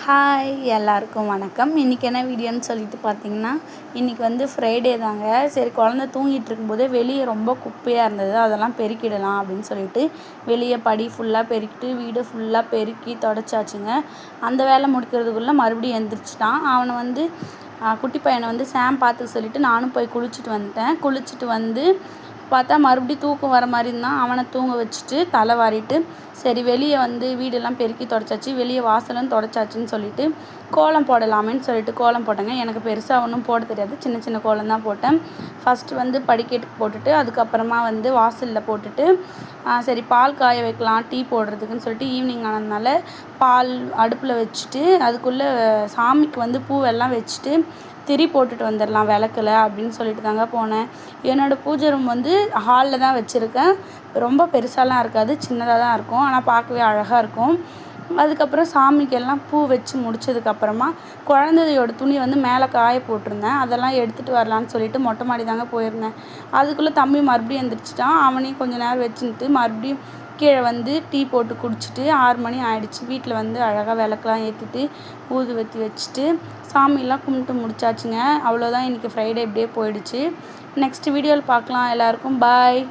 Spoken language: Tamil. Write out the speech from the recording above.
ஹாய் எல்லாருக்கும் வணக்கம். இன்றைக்கி என்ன வீடியோன்னு சொல்லிட்டு பார்த்தீங்கன்னா, இன்றைக்கி வந்து ஃப்ரைடே தாங்க. சரி குழந்த தூங்கிட்டு இருக்கும்போதே வெளியே ரொம்ப குப்பையாக இருந்தது, அதெல்லாம் பெருக்கிடலாம் அப்படின்னு சொல்லிட்டு வெளியே படி ஃபுல்லாக பெருக்கிட்டு வீடு ஃபுல்லாக பெருக்கி தொடச்சாச்சுங்க. அந்த வேலை முடிக்கிறதுக்குள்ளே மறுபடியும் எழுந்திரிச்சிட்டான். அவனை வந்து குட்டி பையனை வந்து சாம் பார்த்துக்க சொல்லிவிட்டு நானும் போய் குளிச்சுட்டு வந்துட்டேன். குளிச்சுட்டு வந்து பார்த்தா மறுபடியும் தூக்கம் வர மாதிரி இருந்தான். அவனை தூங்க வச்சுட்டு தலை வாரிட்டு சரி வெளியே வந்து வீடெல்லாம் பெருக்கி தொடச்சாச்சு, வெளியே வாசலும் தொடச்சாச்சுன்னு சொல்லிட்டு கோலம் போடலாமேன்னு சொல்லிட்டு கோலம் போட்டேங்க. எனக்கு பெருசாக ஒன்றும் போட தெரியாது, சின்ன சின்ன கோலம் தான் போட்டேன். ஃபஸ்ட்டு வந்து படிக்கட்டுக்கு போட்டுட்டு அதுக்கப்புறமா வந்து வாசலில் போட்டுட்டு சரி பால் காய வைக்கலாம் டீ போடுறதுக்குன்னு சொல்லிட்டு ஈவினிங் ஆனதுனால பால் அடுப்பில் வச்சுட்டு அதுக்குள்ளே சாமிக்கு வந்து பூவெல்லாம் வச்சுட்டு திரி போட்டுட்டு வந்துடலாம் விளக்குல அப்படின்னு சொல்லிட்டு தாங்க போனேன். என்னோடய பூஜை ரூம் வந்து ஹாலில் தான் வச்சுருக்கேன். ரொம்ப பெருசாலாம் இருக்காது, சின்னதாக தான் இருக்கும், ஆனால் பார்க்கவே அழகாக இருக்கும். அதுக்கப்புறம் சாமிக்கெல்லாம் பூ வச்சு முடித்ததுக்கப்புறமா குழந்தையோட துணி வந்து மேலே காய போட்டிருந்தேன், அதெல்லாம் எடுத்துகிட்டு வரலான்னு சொல்லிட்டு மொட்டை மாடி தாங்க போயிருந்தேன். அதுக்குள்ளே தம்பி மறுபடியும் எழுந்திரிச்சிட்டான். அவனையும் கொஞ்சம் நேரம் வச்சுட்டு மறுபடியும் கீழே வந்து டீ போட்டு குடிச்சிட்டு 6 மணி ஆகிடுச்சு. வீட்டில் வந்து அழகாக விளக்கெலாம் ஏற்றிட்டு ஊதுவத்தி வச்சுட்டு சாமியெல்லாம் கும்பிட்டு முடிச்சாச்சுங்க. அவ்வளோதான், இன்றைக்கி ஃப்ரைடே இப்படியே போயிடுச்சு. நெக்ஸ்ட் வீடியோவில் பார்க்கலாம். எல்லாருக்கும் பாய்.